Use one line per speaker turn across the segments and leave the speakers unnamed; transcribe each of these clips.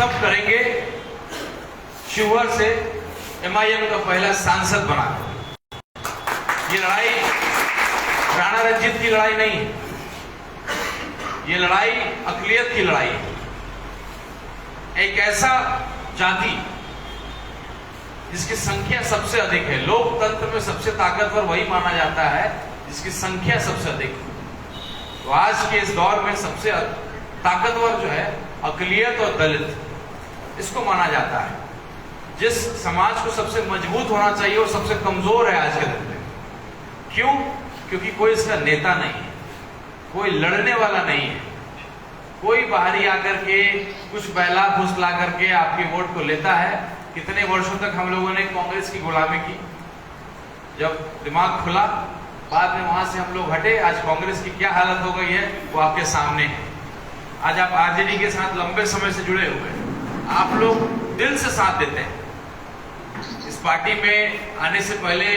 सब करेंगे शिवहर से एमआईएम का पहला सांसद बना। ये लड़ाई राणा रंजीत की लड़ाई नहीं है, ये लड़ाई अकलियत की लड़ाई है। एक ऐसा जाति जिसकी संख्या सबसे अधिक है, लोकतंत्र में सबसे ताकतवर वही माना जाता है जिसकी संख्या सबसे अधिक है। तो आज के इस दौर में सबसे ताकतवर जो है अकलियत और दलित, इसको माना जाता है। जिस समाज को सबसे मजबूत होना चाहिए वो सबसे कमजोर है आज के दिन में। क्यों? क्योंकि कोई इसका नेता नहीं है, कोई लड़ने वाला नहीं है, कोई बाहरी आकर के कुछ बैला फुसला करके आपके वोट को लेता है। कितने वर्षों तक हम लोगों ने कांग्रेस की गुलामी की, जब दिमाग खुला बाद में वहां से हम लोग हटे। आज कांग्रेस की क्या हालत हो गई है वो आपके सामने है। आज आप आरजेडी के साथ लंबे समय से जुड़े हुए हैं, आप लोग दिल से साथ देते हैं। इस पार्टी में आने से पहले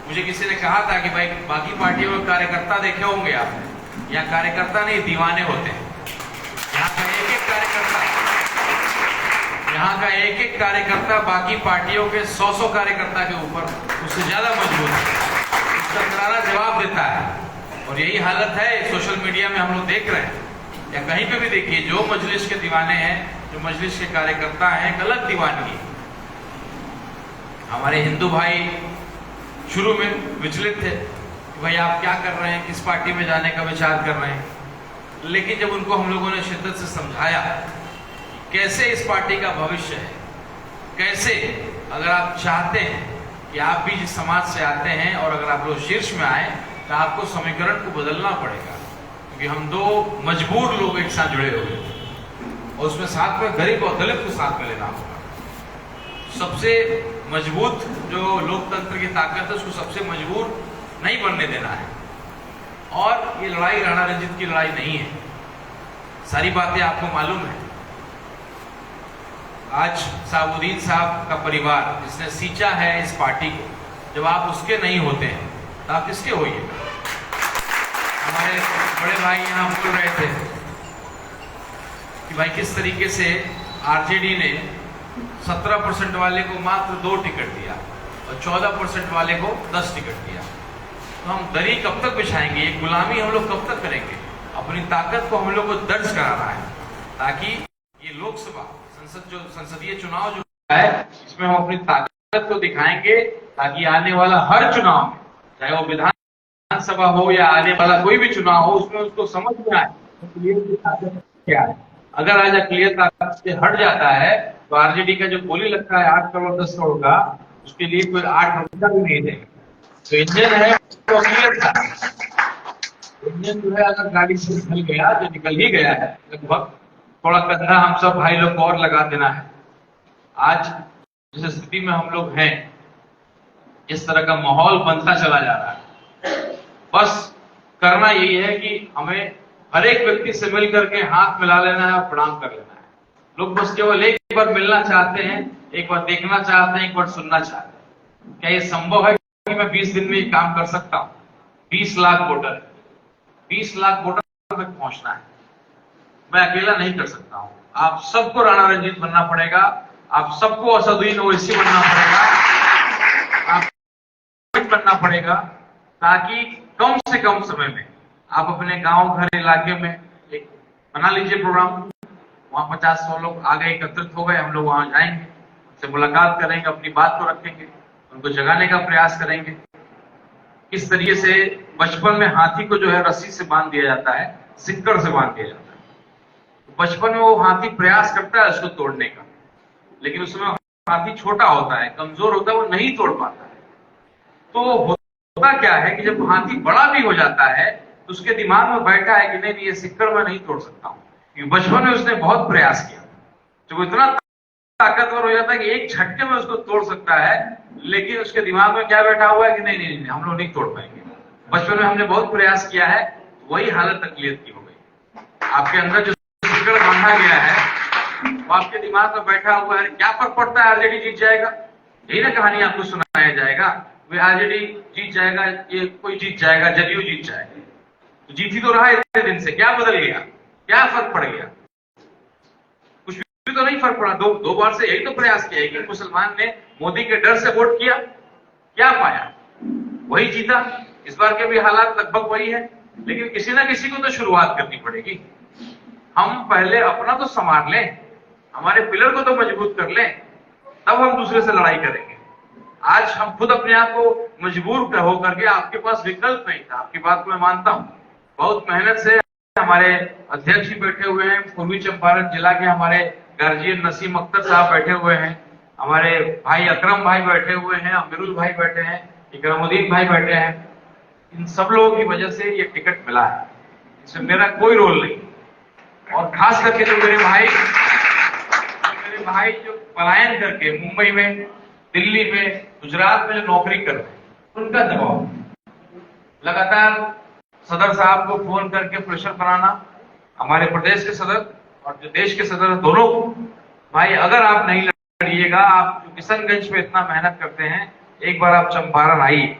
मुझे किसी ने कहा था कि भाई बाकी पार्टियों में कार्यकर्ता देखे होंगे आपने, यहाँ कार्यकर्ता नहीं दीवाने होते हैं। यहाँ का एक एक कार्यकर्ता बाकी पार्टियों के 100 कार्यकर्ता के ऊपर उससे ज्यादा मजबूत है, उसका करारा जवाब देता है। और यही हालत है सोशल मीडिया में हम लोग देख रहे हैं, या कहीं पे भी देखिए, जो मजलिस के दीवाने हैं, जो मजलिस के कार्यकर्ता हैं, गलत दीवानगी। हमारे हिंदू भाई शुरू में विचलित थे कि भाई आप क्या कर रहे हैं, किस पार्टी में जाने का विचार कर रहे हैं। लेकिन जब उनको हम लोगों ने शिद्दत से समझाया कैसे इस पार्टी का भविष्य है, कैसे अगर आप चाहते हैं कि आप भी जिस समाज से आते हैं और अगर आप लोग शीर्ष में आए तो आपको समीकरण को बदलना पड़ेगा, क्योंकि हम दो मजबूर लोग एक साथ जुड़े हुए हैं और उसमें साथ में गरीब और दलित को साथ में लेना होगा। सबसे मजबूत जो लोकतंत्र की ताकत है उसको सबसे मजबूर नहीं बनने देना है। और ये लड़ाई राणा रंजीत की लड़ाई नहीं है, सारी बातें आपको मालूम है। आज साबुद्दीन साहब का परिवार जिसने सींचा है इस पार्टी को, जब आप उसके नहीं होते हैं तो आप किसके होइएगा? हमारे बड़े भाई यहाँ बोल रहे थे कि भाई किस तरीके से आरजेडी ने 17% वाले को मात्र 2 टिकट दिया और 14% वाले को 10 टिकट दिया। तो हम दरी कब तक बिछाएंगे? ये गुलामी हम लोग कब तक करेंगे? अपनी ताकत को हम लोग को दर्ज कराना है, ताकि ये लोकसभा संसदीय चुनाव जो है इसमें हम अपनी ताकत को दिखाएंगे, ताकि आने वाला हर चुनाव में, चाहे वो विधानसभा हो या आने वाला कोई भी चुनाव हो, उसमें उसको समझ में आए अकलियत की ताकत क्या है। अगर आज अकलियत ताकत से हट जाता है तो आरजेडी का जो बोली लगता है 8 करोड़ 10 करोड़ का, उसके लिए कोई 8 रुपया भी नहीं देगा। तो इंजन है तो अकलियत का इंजन जो है, अगर गाड़ी से निकल गया जो निकल ही गया है लगभग, थोड़ा कंधा हम सब भाई लोग को और लगा देना है। आज जिस स्थिति में हम लोग हैं, इस तरह का माहौल बनता चला जा रहा है। बस करना यही है कि हमें हर एक व्यक्ति से मिल करके हाथ मिला लेना है और प्रणाम कर लेना है। लोग बस केवल एक बार मिलना चाहते हैं, एक बार देखना चाहते हैं, एक बार सुनना चाहते हैं। क्या ये संभव है कि मैं 20 दिन में ये काम कर सकता हूं? 20 लाख वोटर, 20 लाख वोटर तक पहुंचना है, मैं अकेला नहीं कर सकता हूं। आप सबको राणा रंजीत बनना पड़ेगा, आप सबको असदुद्दीन ओवैसी बनना पड़ेगा, आप बनना पड़ेगा, ताकि कम से कम समय में आप अपने गांव घर इलाके में एक बना लीजिए प्रोग्राम। वहां 50-100 लोग आगे एकत्रित हो गए, हम लोग वहां जाएंगे, उनसे मुलाकात करेंगे, अपनी बात को रखेंगे, उनको जगाने का प्रयास करेंगे। किस तरीके से बचपन में हाथी को जो है रस्सी से बांध दिया जाता है, सिक्कड़ से बांध दिया जाता है। बचपन में वो हाथी प्रयास करता है उसको तोड़ने का, लेकिन उसमें हाथी छोटा होता है, कमजोर होता है, वो नहीं तोड़ पाता है। तो होता क्या है कि जब हाथी बड़ा भी हो जाता है तो उसके दिमाग में बैठा है कि नहीं ये सिक्कड़ मैं नहीं तोड़ सकता हूं, क्योंकि बचपन में उसने बहुत प्रयास किया। तो वो इतना ताकतवर हो जाता है कि एक झटके में उसको तोड़ सकता है, लेकिन उसके दिमाग में क्या बैठा हुआ है कि नहीं नहीं नहीं हम लोग नहीं तोड़ पाएंगे। बचपन में हमने बहुत प्रयास किया है, वही हालत अकलियत की हो गई। आपके अंदर जो सिक्कड़ बांधा गया है वो आपके दिमाग में बैठा हुआ है। क्या फर्क पड़ता है आरजेडी जीत जाएगा, यही ना कहानी आपको सुनाया जाएगा, वे आरजेडी जीत जाएगा, ये कोई जीत जाएगा, जदयू जीत जाएगा। तो जीत ही तो रहा है इतने दिन से, क्या बदल गया, क्या फर्क पड़ गया? कुछ भी तो नहीं फर्क पड़ा। दो बार से यही तो प्रयास किया है कि मुसलमान ने मोदी के डर से वोट किया, क्या पाया? वही जीता। इस बार के भी हालात लगभग वही है, लेकिन किसी ना किसी को तो शुरुआत करनी पड़ेगी। हम पहले अपना तो संभाल लें, हमारे पिलर को तो मजबूत कर लें, तब हम दूसरे से लड़ाई करेंगे। आज हम खुद अपने आप को मजबूर होकर के, आपके पास विकल्प नहीं था। आपकी बात को मैं मानता हूं, बहुत मेहनत से हमारे अध्यक्ष भी बैठे हुए हैं, पूर्वी चंपारण जिला के हमारे गार्जियन नसीम अख्तर साहब बैठे हुए हैं, हमारे भाई अकरम भाई बैठे हुए हैं, अमीरुल भाई बैठे हैं, इकरामुद्दीन भाई बैठे हैं। इन सब लोगों की वजह से ये टिकट मिला है, इसमें मेरा कोई रोल नहीं। और खास करके जो मेरे भाई जो पलायन करके मुंबई में, दिल्ली में, गुजरात में जो नौकरी कर रहे हैं, उनका दबाव, लगातार सदर साहब को फोन करके प्रेशर बनाना, हमारे प्रदेश के सदर और जो देश के सदर दोनों को, भाई अगर आप नहीं लड़िएगा, आप जो किशनगंज पे इतना मेहनत करते हैं, एक बार आप चंपारण आइए।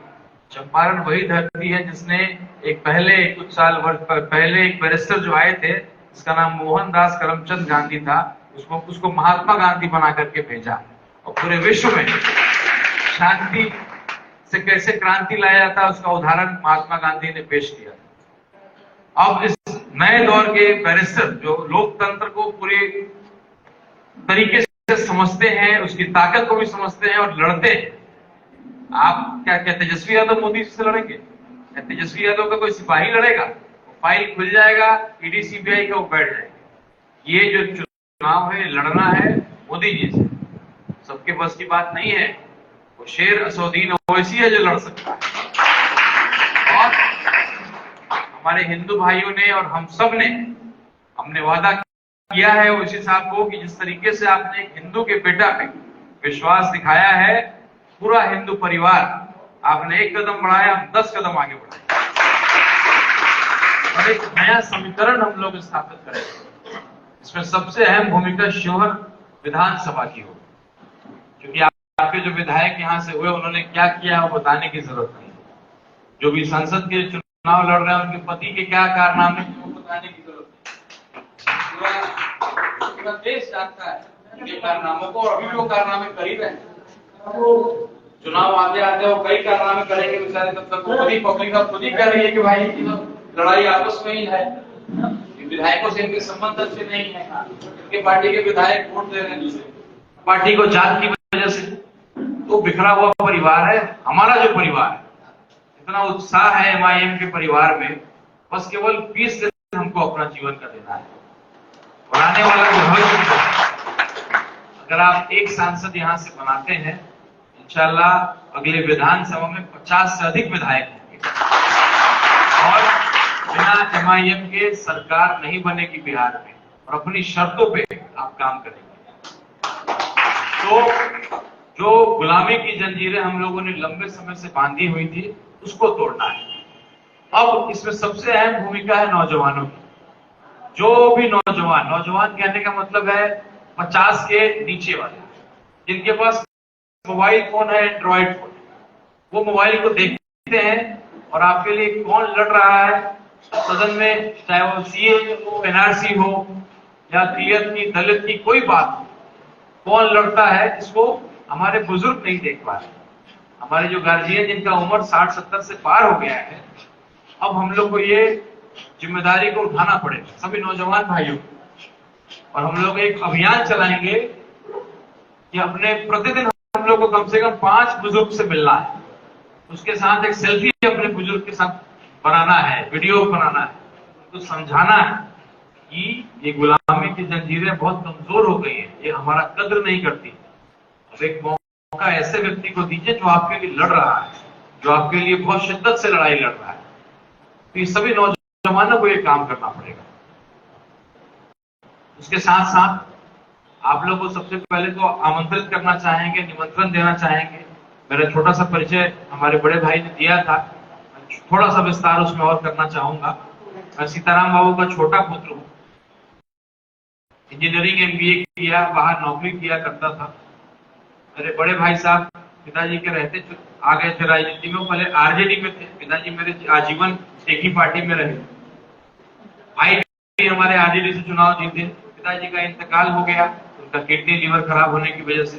चंपारण वही धरती है जिसने एक पहले कुछ साल वर्ष पहले एक बैरिस्टर जो आए थे, जिसका नाम मोहनदास करमचंद गांधी था, उसको महात्मा गांधी बना करके भेजा, और पूरे विश्व में शांति से कैसे क्रांति लाया जाता है उसका उदाहरण महात्मा गांधी ने पेश किया। अब इस नए दौर के बैरिस्टर जो लोकतंत्र को पूरे तरीके से समझते हैं, उसकी ताकत को भी समझते हैं और लड़ते हैं। आप क्या कहते, तेजस्वी यादव मोदी से लड़ेंगे? क्या तेजस्वी यादव का कोई सिपाही लड़ेगा? फाइल खुल जाएगा, ईडी सीबीआई का वो बैठ जाएगा। ये जो चुनाव है, लड़ना है मोदी जी से, सबके बस की बात नहीं है। वो शेर असदुद्दीन ओवैसी है जो लड़ सकता है। और हमारे हिंदू भाइयों ने और हम सब ने, हमने वादा किया है ओवैसी साहब को कि जिस तरीके से आपने एक हिंदू के बेटा पे विश्वास दिखाया है, पूरा हिंदू परिवार, आपने एक कदम बढ़ाया, हम 10 कदम आगे बढ़ाए और एक नया समीकरण हम लोग स्थापित करेंगे। इसमें सबसे अहम भूमिका शिवहर विधानसभा की होगी, क्योंकि आपके जो विधायक यहाँ से हुए उन्होंने क्या किया वो बताने की जरूरत नहीं। जो भी संसद के चुनाव लड़ रहे हैं उनके पति के क्या कारनामे वो बताने की जरूरत नहीं। पूरा देश जानता है उनके कारनामों को, और अभी भी वो कारनामे कर ही रहे हैं। चुनाव आते आते वो कई कारनामे करेंगे बेचारे, तब तक खुद ही पब्लिक अब खुद ही कह रही है कि भाई लड़ाई आपस में ही है, विधायकों से इनके संबंध अच्छे नहीं है, इनके पार्टी के विधायक वोट दे रहे हैं दूसरे पार्टी को जात की वजह से। तो बिखरा हुआ परिवार है हमारा जो परिवार है, इतना उत्साह है MIM के परिवार में, बस केवल 20 दिन हमको अपना जीवन का देना है और आने वाला जो भविष्य, अगर आप एक सांसद यहाँ से बनाते हैं, इंशाल्लाह अगले विधानसभा में 50 से अधिक विधायक होंगे और बिना MIM के सरकार नहीं बनेगी बिहार में, और अपनी शर्तों पे आप काम करेंगे। तो जो गुलामी की जंजीरें हम लोगों ने लंबे समय से बांधी हुई थी, उसको तोड़ना है। अब इसमें सबसे अहम भूमिका है नौजवानों की। जो भी नौजवान कहने का मतलब है 50 के नीचे वाले, जिनके पास मोबाइल फोन है, एंड्रॉइड फोन, वो मोबाइल को देखते हैं और आपके लिए कौन लड़ रहा है सदन में, चाहे वो CA हो, NRC हो या तिलियत की, दलित की, कोई बात हो, कौन लड़ता है, इसको हमारे बुजुर्ग नहीं देख पा रहे। हमारे जो गार्जियन जिनका उम्र 60-70 से पार हो गया है, अब हम लोग को ये जिम्मेदारी को उठाना पड़ेगा, सभी नौजवान भाइयों। और हम लोग एक अभियान चलाएंगे कि अपने प्रतिदिन हम लोग को कम से कम 5 बुजुर्ग से मिलना है, उसके साथ एक सेल्फी अपने बुजुर्ग के साथ बनाना है, वीडियो बनाना है, उनको समझाना है कि ये गुलामी की जंजीरें बहुत कमजोर हो गई हैं, ये हमारा कद्र नहीं करती। अब एक मौका ऐसे व्यक्ति को दीजिए जो आपके लिए लड़ रहा है, जो आपके लिए बहुत शिद्दत से लड़ाई लड़ रहा है। तो ये सभी नौजवानों को ये काम करना पड़ेगा। उसके साथ साथ आप लोग को सबसे पहले तो आमंत्रित करना चाहेंगे, निमंत्रण देना चाहेंगे। मेरा छोटा सा परिचय हमारे बड़े भाई ने दिया था, थोड़ा सा विस्तार उसमें और करना चाहूंगा। मैं सीताराम बाबू का छोटा पुत्र हूँ, इंजीनियरिंग MBA किया, बाहर नौकरी किया करता था। मेरे बड़े भाई साहब पिताजी के रहते आ गए थे राजनीति में, पहले RJD में थे। पिताजी मेरे आजीवन एक ही पार्टी में रहे। भाई भी हमारे RJD से चुनाव जीते, पिताजी का इंतकाल हो गया, उनका किडनी लीवर खराब होने की वजह से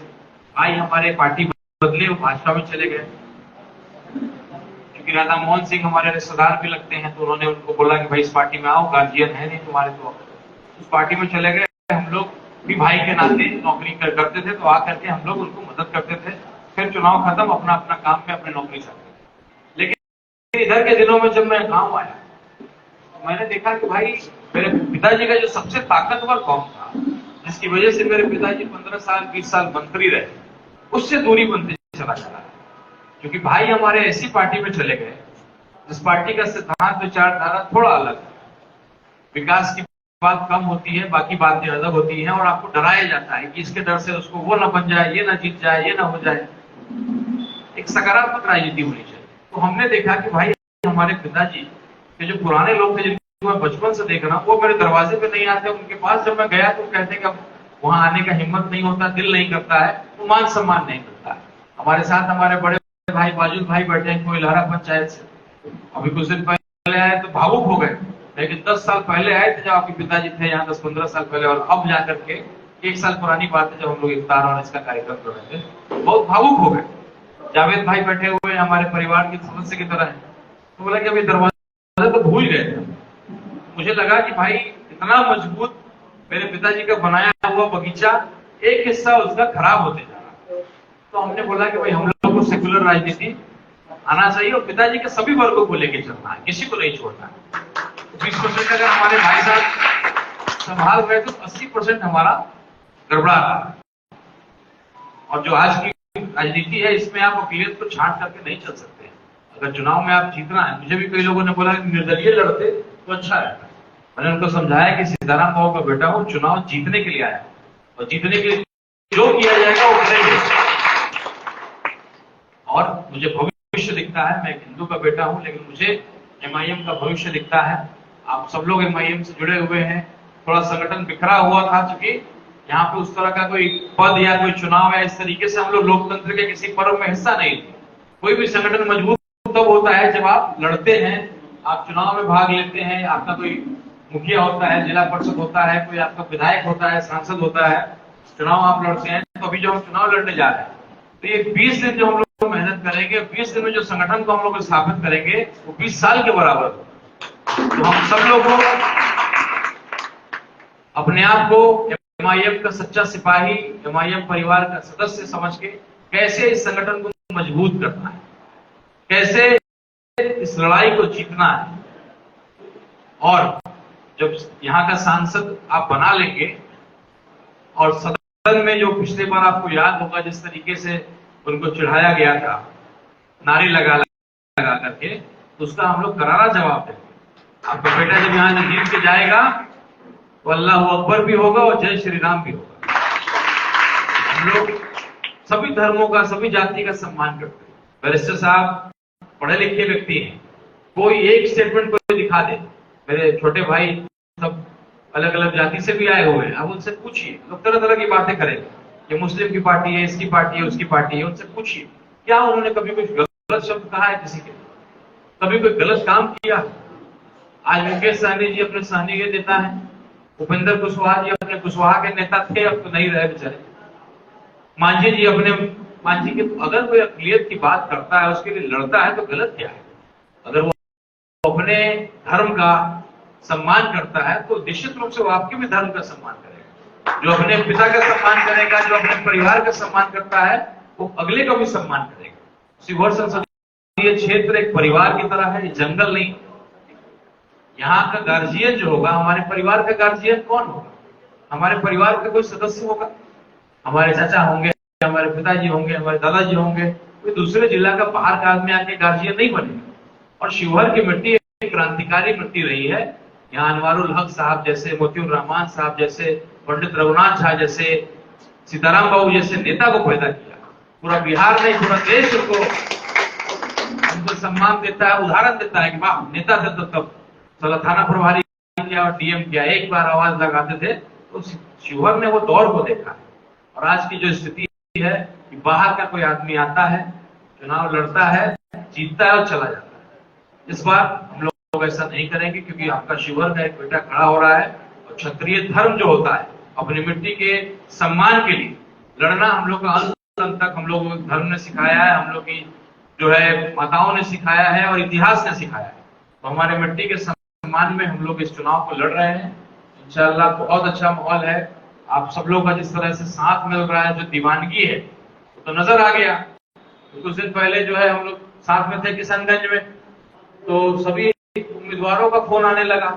भाई हमारे पार्टी बदले, वो भाजपा में चले गए। क्योंकि राधा मोहन सिंह हमारे रिश्तेदार भी लगते हैं, तो उन्होंने उनको बोला कि भाई इस पार्टी में आओ, गार्जियन है नहीं तुम्हारे, तो उस पार्टी में चले गए। हम लोग भी भाई के नाते नौकरी करते थे, तो आकर के हम लोग उनको मदद करते थे। फिर चुनाव खत्म, अपना अपना काम में अपनी नौकरी करते थे। लेकिन इधर के दिनों में जब मैं गाँव आया तो मैंने देखा कि भाई मेरे पिताजी का जो सबसे ताकतवर कौम था, जिसकी वजह से मेरे पिताजी 15 साल 20 साल मंत्री रहे, उससे दूरी बनते चला जा रहा है। क्योंकि भाई हमारे ऐसी पार्टी में चले गए जिस पार्टी का सिद्धांत विचारधारा थोड़ा अलग है। विकास की बात कम होती है, बाकी बातें अलग होती हैं, और आपको डराया जाता है कि इसके डर से उसको वो ना बन जाए, ये ना जीत जाए, ये ना हो जाए। एक सकारात्मक राजनीति होनी चाहिए। तो हमने देखा कि भाई हमारे पिताजी के जो पुराने लोग थे, जिनको मैं बचपन से देख रहा हूँ, वो मेरे दरवाजे पे नहीं आते। उनके पास जब मैं गया तो कहते हैं कि वहां आने का हिम्मत नहीं होता, दिल नहीं करता है, वो मान सम्मान नहीं मिलता है। हमारे साथ हमारे बड़े भाई बाजुल भाई बैठे हैं कोई लहरा पंचायत से, अभी कुछ दिन पहले आए तो भावुक हो गए। लेकिन 10 साल पहले आए थे जब आपके पिताजी थे यहाँ, 10-15 साल पहले, और अब जाकर के 1 साल पुरानी बात है जब हम लोग इफ्तार और इसका कार्यक्रम कर रहे थे, तो बहुत भावुक हो गए। जावेद भाई बैठे हुए हमारे परिवार के सदस्य की तरह है, तो बोला कि अभी दरवाजा तो भूल गए। मुझे लगा कि भाई इतना मजबूत मेरे पिताजी का बनाया हुआ बगीचा, एक हिस्सा उसका खराब होते जा रहा। तो हमने बोला कि भाई हम लोग को सेकुलर राजनीति आना चाहिए और पिताजी के सभी वर्गों को लेकर चलना है, किसी को नहीं छोड़ना है। 20% अगर हमारे भाई साहब संभाल रहे तो 80% हमारा गड़बड़ा रहा है। और जो आज की राजनीति है, इसमें आप अकलियत को छांट करके नहीं चल सकते। अगर चुनाव में आप जीतना है, मुझे भी कई लोगों ने बोला कि निर्दलीय लड़ते तो अच्छा रहता। मैंने उनको समझाया कि सीताराम बाबू का बेटा हूं, चुनाव जीतने के लिए आया, और जीतने के लिए जो किया जाएगा वो करेंगे। और मुझे भविष्य दिखता है, मैं हिंदू का बेटा हूं, लेकिन मुझे एमआईएम का भविष्य दिखता है। आप सब लोग एमआईएम से जुड़े हुए हैं। थोड़ा संगठन बिखरा हुआ था, क्योंकि यहाँ पे उस तरह का कोई पद या कोई चुनाव या इस तरीके से हम लोग लोकतंत्र के किसी पर्व में हिस्सा नहीं थे। कोई भी संगठन मजबूत तब होता है जब आप लड़ते हैं, आप चुनाव में भाग लेते हैं, आपका कोई मुखिया होता है, जिला परिषद होता है, कोई आपका विधायक होता है, सांसद होता है, चुनाव आप लड़ते हैं। तो अभी जो हम चुनाव लड़ने जा रहे हैं, तो ये 20 दिन जो हम लोग मेहनत करेंगे, 20 दिन में जो संगठन को हम लोग स्थापित करेंगे, वो 20 साल के बराबर हो। तो हम सब लोग को अपने आप को एमआईएम का सच्चा सिपाही, एमआईएम परिवार का सदस्य समझ के कैसे इस संगठन को मजबूत करना है, कैसे इस लड़ाई को जीतना है। और जब यहाँ का सांसद आप बना लेंगे, और सदन में जो पिछले बार आपको याद होगा जिस तरीके से उनको चिढ़ाया गया था, नारे लगा करके, तो उसका हम लोग करारा जवाब देंगे। आपका बेटा जब यहाँ से जीत के जाएगा तो अल्लाह अकबर भी होगा और जय श्री राम भी होगा। हम लोग सभी धर्मों का, सभी जाति का सम्मान करते हैं। बैरिस्टर साहब पढ़े लिखे व्यक्ति हैं, कोई एक स्टेटमेंट को दिखा दे। मेरे छोटे भाई सब अलग अलग जाति से भी आए हुए हैं, आप उनसे पूछिए, लोग तरह तरह की बातें करेंगे, ये मुस्लिम की पार्टी है, इसकी पार्टी है, उसकी पार्टी है। उनसे पूछिए क्या उन्होंने कभी कोई गलत शब्द कहा है किसी के, कभी कोई गलत काम किया? आज मुकेश सहनी जी अपने सहनी के नेता है, उपेंद्र कुशवाहा जी अपने कुशवाहा के नेता थे, अब तो नहीं रहे बेचारे। मांझी जी अपने मांझी के। अगर कोई अकलियत की बात करता है, उसके लिए लड़ता है, तो गलत क्या है? अगर वो अपने धर्म का सम्मान करता है तो निश्चित रूप से वो आपके भी धर्म का सम्मान करेगा। जो अपने पिता का सम्मान करेगा, जो अपने परिवार का सम्मान करता है, वो अगले का भी सम्मान करेगा। शिवहर संसदीय क्षेत्र एक परिवार की तरह है, ये जंगल नहीं। यहाँ का गार्जियन जो होगा, हमारे परिवार का गार्जियन कौन होगा? हमारे परिवार का कोई सदस्य होगा। हमारे चाचा होंगे, हमारे पिताजी होंगे, हमारे दादाजी होंगे, कोई दूसरे जिला का बाहर का आदमी आके गार्जियन नहीं बनेगा। और शिवहर की मिट्टी एक क्रांतिकारी मिट्टी रही है। यहाँ अनवारुल हक साहब जैसे, मोतीउर रहमान साहब जैसे, पंडित रघुनाथ झा जैसे, सीताराम बाबू जैसे नेता को पैदा किया। पूरा बिहार नहीं, पूरा देश उनको सम्मान देता है, उदाहरण देता है कि वाह नेता थे तो तब साला थाना प्रभारी किया और डीएम किया, एक बार आवाज लगाते थे। तो शिवहर ने वो दौर को देखा। और आज की जो स्थिति है कि बाहर का कोई आदमी आता है, चुनाव लड़ता है, जीतता है और चला जाता है। इस बार हम लोग ऐसा नहीं करेंगे, क्योंकि आपका शिवहर का एक बेटा खड़ा हो रहा है। और क्षत्रिय धर्म जो होता है, अपनी मिट्टी के सम्मान के लिए लड़ना हम लोग का अंत तक हम लोग धर्म ने सिखाया है, हम लोग की जो है माताओं ने सिखाया है और इतिहास ने सिखाया है। तो हमारे मिट्टी के सम्मान में हम लोग इस चुनाव को लड़ रहे हैं। इंशाल्लाह बहुत अच्छा माहौल है। आप सब लोग का जिस तरह से साथ मिल रहा है, जो दीवानगी है तो नजर आ गया। तो कुछ दिन पहले जो है हम लोग साथ में थे किशनगंज में, तो सभी उम्मीदवारों का फोन आने लगा।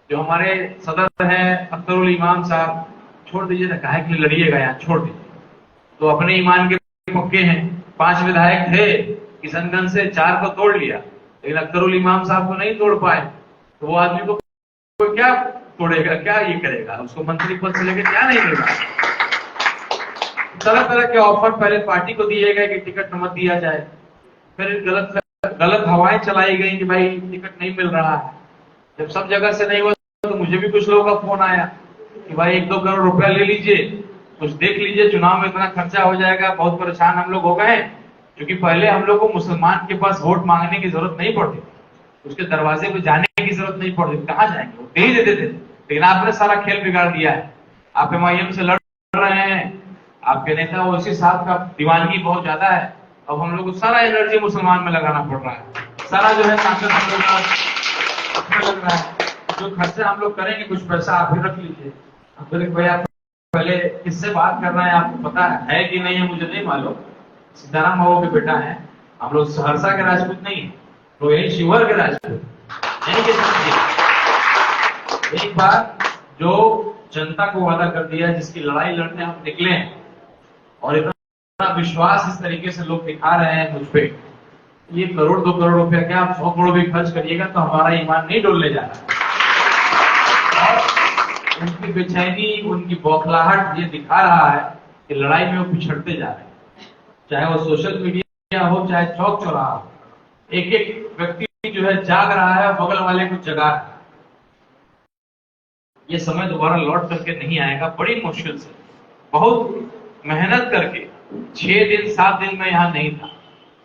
जो हमारे सदर हैं अख्तरुल इमाम साहब, छोड़ दीजिए ना, काहे के लिए लड़िएगा, यहाँ छोड़ दीजिए। तो अपने ईमान के पक्के हैं, 5 विधायक थे किशनगंज से, 4 को तोड़ लिया, लेकिन अख्तरुल इमाम साहब को नहीं तोड़ पाए। तो वो आदमी को क्या तोड़ेगा, क्या ये करेगा, उसको मंत्री पद से लेकर क्या नहीं मिल रहा। तरह तरह के ऑफर पहले पार्टी को दिए गए कि टिकट मत दिया जाए, फिर गलत हवाएं चलाई गई कि भाई टिकट नहीं मिल रहा है। जब सब जगह से नहीं हुआ तो मुझे भी कुछ लोगों का फोन आया कि भाई 1-2 करोड़ रुपया ले लीजिए, कुछ देख लीजिए, चुनाव में इतना खर्चा हो जाएगा। बहुत परेशान हम लोग हो गए, क्योंकि पहले हम लोग को मुसलमान के पास वोट मांगने की जरूरत नहीं पड़ती, उसके दरवाजे पे जाने की जरूरत नहीं पड़ती, कहाँ जाएंगे, वो दे ही देते थे। लेकिन आपने सारा खेल बिगाड़ दिया है। आप MIM से लड़ रहे हैं, आपके नेता ओवैसी साहब का दीवानगी बहुत ज्यादा है। अब हम लोग को सारा एनर्जी मुसलमान में लगाना पड़ रहा है, सारा जो है ताकत हम लोग का लग रहा है। जो खर्चा हम लोग करेंगे, कुछ पैसा आप भी रख लीजिए। बोले भाई आप पहले किससे बात कर रहे हैं, आपको पता है कि नहीं है, मुझे नहीं मालूम। सीताराम बाबू के बेटा है, हम लोग सहरसा के राजपूत नहीं है, तो यही शिवहर के राजपूत नहीं के समझिए। एक बार जो जनता को वादा कर दिया, जिसकी लड़ाई लड़ने हम निकले हैं, और इतना विश्वास इस तरीके से लोग दिखा रहे हैं मुझ पे, ये 1 करोड़ 2 करोड़ रुपया क्या, आप 100 करोड़ भी खर्च करिएगा तो हमारा ईमान नहीं डोलने जा रहा। और उनकी बेचैनी, उनकी बौखलाहट ये दिखा रहा है कि लड़ाई में वो पिछड़ते जा रहे हैं। चाहे वो सोशल मीडिया हो, चाहे चौक चौराहा हो, एक एक व्यक्ति जो है जाग रहा है, बगल वाले को जगा रहा है। ये समय दोबारा लौट करके नहीं आएगा। बड़ी मुश्किल से, बहुत मेहनत करके 6 दिन 7 दिन में यहाँ नहीं था।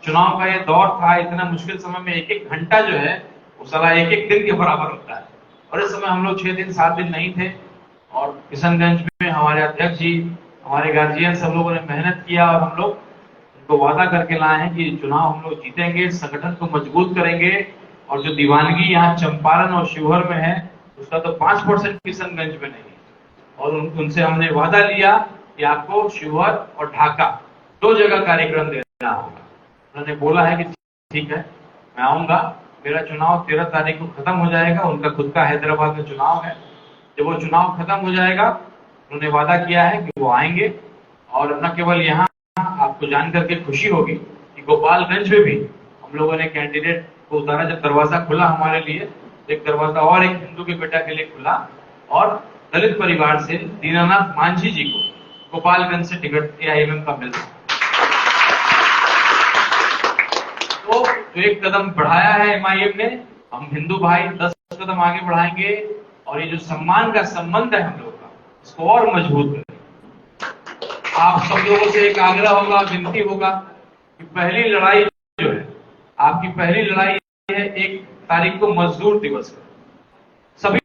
चुनाव का ये दौर था, इतना मुश्किल समय में 1-1 घंटा जो है वो साला 1-1 दिन के बराबर होता है। और इस समय हम लोग 6 दिन 7 दिन नहीं थे, और किशनगंज में हमारे अध्यक्ष जी, हमारे गार्जियन, सब लोगों ने मेहनत किया, और हम लोग उनको वादा करके लाए हैं कि चुनाव हम लोग जीतेंगे, संगठन को मजबूत करेंगे। और जो दीवानगी यहाँ चंपारण और शिवहर में है, उसका तो 5% किशनगंज में नहीं है। और उनसे हमने वादा लिया कि आपको शिवहर और ढाका 2 जगह कार्यक्रम देना होगा। उन्होंने बोला है कि ठीक है, मैं आऊंगा। मेरा चुनाव 13 तारीख को खत्म हो जाएगा, उनका खुद का हैदराबाद में चुनाव है। जब वो चुनाव खत्म हो जाएगा, उन्होंने वादा किया है कि वो आएंगे। और न केवल यहाँ, आपको जान करके खुशी होगी कि गोपालगंज में भी हम लोगों ने कैंडिडेट को उतारा। जब दरवाजा खुला हमारे लिए, एक दरवाजा और एक हिंदू के बेटा के लिए खुला, और दलित परिवार से दीनानाथ मांझी जी को गोपालगंज से टिकट AIMM का मिला। तो जो एक कदम बढ़ाया है MIM ने, हम हिंदू भाई 10 कदम आगे बढ़ाएंगे। और ये जो सम्मान का संबंध है हम लोग का, इसको और मजबूत करेंगे। आप सब लोगों से एक आग्रह होगा, विनती होगा कि पहली लड़ाई जो है, आपकी पहली लड़ाई है 1 तारीख को मजदूर दिवस का। सभी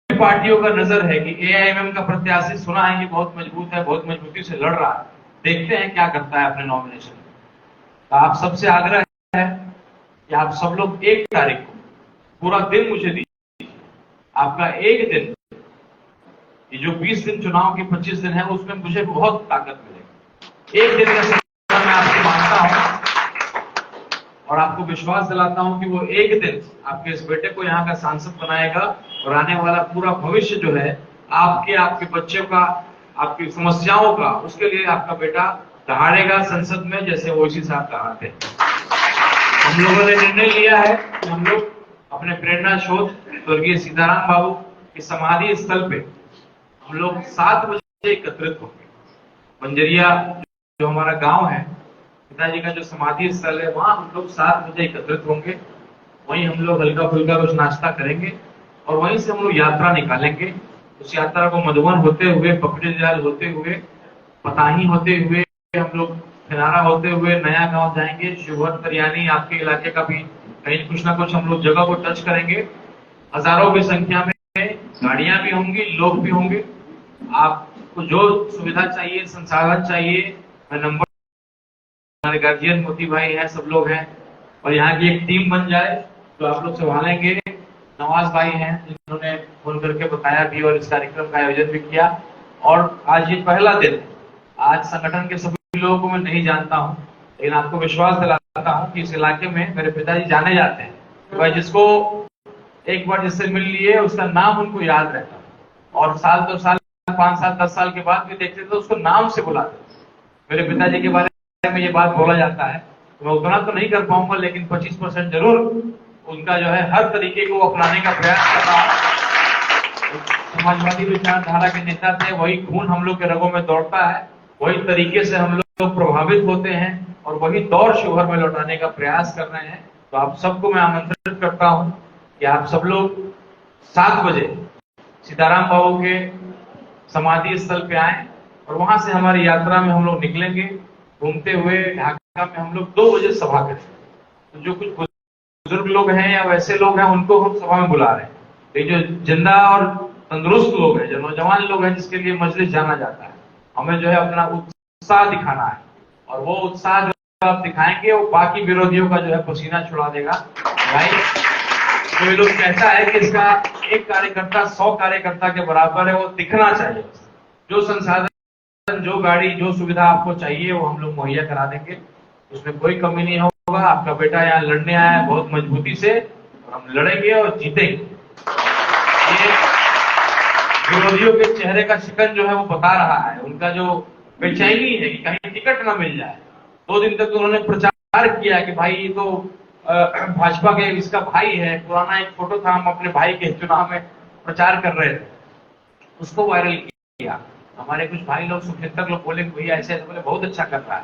पार्टियों का नजर है कि AIMM का प्रत्याशी सुना है कि बहुत मजबूत है, बहुत मजबूती से लड़ रहा है, देखते हैं क्या करता है अपने नॉमिनेशन में। तो आप सबसे आग्रह है कि आप सब लोग 1 तारीख को पूरा दिन मुझे दीजिए। आपका 1 दिन, ये जो 20 दिन चुनाव के 25 दिन है, उसमें मुझे बहुत ताकत मिलेगी। 1 दिन का समय मैं आपसे मांगता हूं, और आपको विश्वास दिलाता हूं कि वो 1 दिन आपके इस बेटे को यहाँ का सांसद बनाएगा। और आने वाला पूरा भविष्य जो है आपके बच्चों का, आपकी समस्याओं का, उसके लिए आपका बेटा दहाड़ेगा संसद में, जैसे ओवैसी साहब दहाड़ते। हम लोगों ने निर्णय लिया है कि हम लोग अपने प्रेरणा स्रोत स्वर्गीय सीताराम बाबू की समाधि स्थल पे हम लोग 7 बजे एकत्रित होंगे। बंजरिया जो हमारा गांव है, पिताजी का जो समाधि स्थल है, वहां हम लोग 7 बजे एकत्रित होंगे। वहीं हम लोग हल्का फुल्का कुछ नाश्ता करेंगे, और वहीं से हम लोग यात्रा निकालेंगे। उस यात्रा को मधुबन होते हुए, पकड़ीदयाल होते हुए, पताही होते हुए, हम लोग खिनारा होते हुए नया गांव जाएंगे। शिवहर, तरियानी, आपके इलाके का भी कहीं कुछ ना कुछ हम लोग जगह को टच करेंगे। हजारों की संख्या में गाड़ियां भी होंगी, लोग भी होंगे। आप तो जो सुविधा चाहिए, संसाधन चाहिए, मैं नंबर, हमारे गार्जियन मोती भाई हैं, सब लोग हैं, और यहाँ की एक टीम बन जाए तो आप लोग संभालेंगे। नवाज भाई हैं जिन्होंने फोन करके बताया भी और इस कार्यक्रम का आयोजन भी किया। और आज ये पहला दिन, आज संगठन के सभी लोगों को मैं नहीं जानता हूँ, लेकिन आपको विश्वास दिलाता हूँ कि इस इलाके में मेरे पिताजी जाने जाते हैं। तो भाई जिसको एक बार जिससे मिल लिए उसका नाम उनको याद रहता है, और साल 2 साल 5 साल 10 साल के बाद भी देखते तो उसको नाम से बुलाते। मेरे पिताजी के बारे में ये बात बोला जाता है, तो मैं उतना तो नहीं कर पाऊंगा, लेकिन 25% जरूर उनका जो है हर तरीके को अपनाने का प्रयास कर रहा हूं। समाजवादी विचारधारा के नेता थे, वही खून हम लोग के रगों में दौड़ता है, वही तरीके से हम लोग प्रभावित होते हैं और वही दौर शिवहर में लौटाने का प्रयास कर रहे हैं। तो आप सबको मैं आमंत्रित करता हूं कि आप सब लोग 7 बजे सीताराम बाबू के समाधि स्थल पे आए और वहां से हमारी यात्रा में हम लोग निकलेंगे। घूमते हुए ढाका में हम लोग 2 बजे सभा करेंगे। तो जो कुछ बुजुर्ग लोग हैं या वैसे लोग हैं उनको हम सभा में बुला रहे हैं, लेकिन जो जिंदा और तंदुरुस्त लोग हैं, जो नौजवान लोग हैं जिसके लिए मजलिस जाना जाता है, हमें जो है अपना उत्साह दिखाना है, और वो उत्साह जो आप दिखाएंगे वो बाकी विरोधियों का जो है पसीना छुड़ा देगा। भाई कोई लोग कहता है कि इसका एक कार्यकर्ता 100 कार्यकर्ता के बराबर है, वो दिखना चाहिए। जो संसाधन, जो गाड़ी, जो सुविधा आपको चाहिए वो हम लोग मुहैया करा देंगे, उसमें कोई कमी नहीं होगा। आपका बेटा यहाँ लड़ने आया है बहुत मजबूती से, और हम लड़ेंगे और जीतेंगे। ये विरोधियों के चेहरे का शिकन जो है वो बता रहा है, उनका जो बेचैनी है कि कहीं टिकट ना मिल जाए। 2 दिन तक उन्होंने प्रचार किया कि भाई ये तो भाजपा के इसका भाई है, पुराना एक फोटो था, हम अपने भाई के चुनाव में प्रचार कर रहे थे, उसको वायरल किया। हमारे कुछ भाई लोग, सुखेतक लोग बोले भैया ऐसे ऐसे, बोले बहुत अच्छा कर रहा है,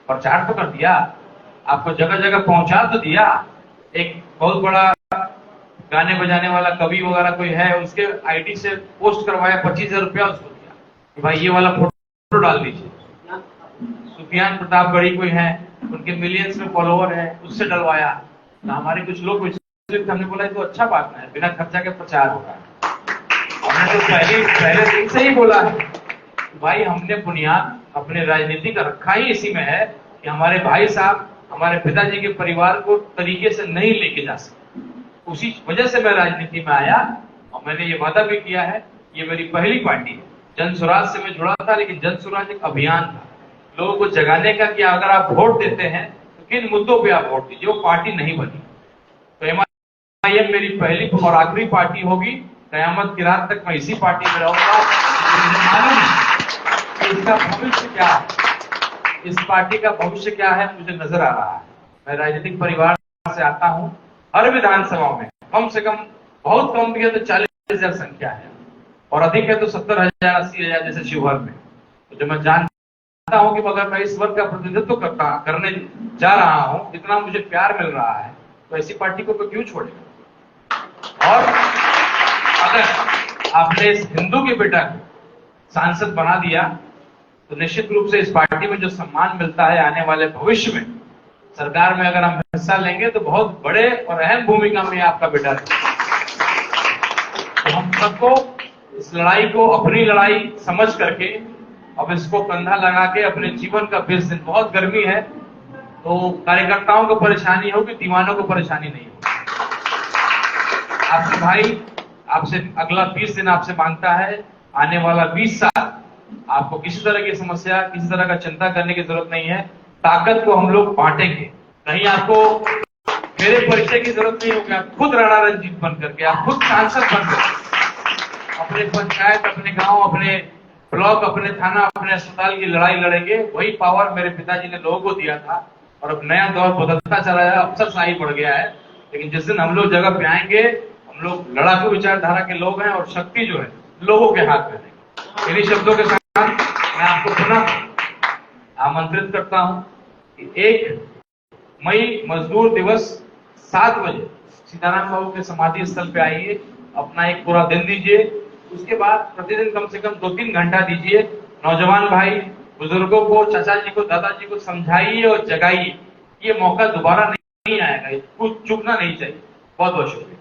प्रचार तो कर दिया, आपको जगह जगह पहुंचा तो दिया। एक बहुत बड़ा गाने बजाने वाला कवि वगैरह कोई है, उसके आईडी से पोस्ट करवाया, 25,000 रुपया उसको दिया कि भाई ये वाला फोटो डाल दीजिए। सुफियान प्रतापगढ़ी कोई है, उनके मिलियंस में फॉलोवर है, उससे डलवाया। तो हमारे कुछ लोग हमने बोला तो अच्छा बात है, बिना खर्चा के प्रचार होगा। हमने तो पहले दिन से ही बोला है भाई, हमने बुनियाद अपने राजनीति का रखा ही इसी में है कि हमारे भाई साहब हमारे पिताजी के परिवार को तरीके से नहीं लेके जा सकते। उसी वजह से मैं राजनीति में आया, और मैंने ये वादा भी किया है, ये मेरी पहली पार्टी है। जन स्वराज से मैं जुड़ा था, लेकिन जन स्वराज एक अभियान था लोगों को जगाने का कि अगर आप वोट देते हैं तो किन मुद्दों पे आप वोट दीजिए। वो पार्टी नहीं बनी, तो एमआईएम मेरी पहली और आखिरी पार्टी होगी। कयामत की रात तक मैं इसी पार्टी में रहूंगा। मुझे मालूम है कि इसका भविष्य क्या है, इस पार्टी का भविष्य क्या है, मुझे नजर आ रहा है। मैं राजनीतिक परिवार से आता हूं। हर विधानसभा में कम से कम, बहुत कम भी है तो 40,000 संख्या है, और अधिक है तो 70,000 80,000 जैसे शिवहर में। तो जो मैं जानता हूं कि अगर मैं इस वर्ग का प्रतिनिधित्व करने जा रहा हूं, इतना मुझे प्यार मिल रहा है, तो ऐसी पार्टी को क्यों छोड़ेगा। और अगर आपने इस हिंदू के बेटा को सांसद बना दिया तो निश्चित रूप से इस पार्टी में जो सम्मान मिलता है, आने वाले भविष्य में सरकार में अगर हम हिस्सा लेंगे तो बहुत बड़े और अहम भूमिका में आपका बेटा रहेगा। तो हम सबको इस लड़ाई को अपनी लड़ाई समझ करके, अब इसको कंधा लगा के अपने जीवन का 20 दिन, बहुत गर्मी है तो कार्यकर्ताओं को परेशानी होगी, दीवानों को परेशानी नहीं होगी। आपसे भाई, आपसे अगला 20 दिन आपसे मांगता है, आने वाला 20 साल आपको किसी तरह की समस्या, किसी तरह का चिंता करने की जरूरत नहीं है। ताकत को हम लोग बांटेंगे। कहीं आपको मेरे परिचय की जरूरत नहीं होगी, आप खुद राणा रंजीत बन करके, आप खुद सांसद बन करके अपने पंचायत, अपने गांव, अपने ब्लॉक, अपने थाना, अपने अस्पताल की लड़ाई लड़ेंगे। वही पावर मेरे पिताजी ने लोगों को दिया था, और अब नया दौर बदलता चला है, अफसरशाही बढ़ गया है। लेकिन जिस दिन हम लोग जगह पे आएंगे, हम लोग लड़ाकू विचारधारा के लोग हैं, और शक्ति जो है लोगों के हाथ में है। इन्हीं शब्दों के साथ मैं आपको पुनः आमंत्रित करता हूं कि 1 मई मजदूर दिवस 7 बजे सीताराम बाबू के समाधि स्थल पे आइए, अपना एक पूरा दिन दीजिए। उसके बाद प्रतिदिन कम से कम 2-3 घंटा दीजिए। नौजवान भाई बुजुर्गों को, चाचा जी को, दादाजी को समझाइए और जगाइए। ये मौका दोबारा नहीं आएगा, कुछ चूकना नहीं चाहिए। बहुत बहुत शुक्रिया।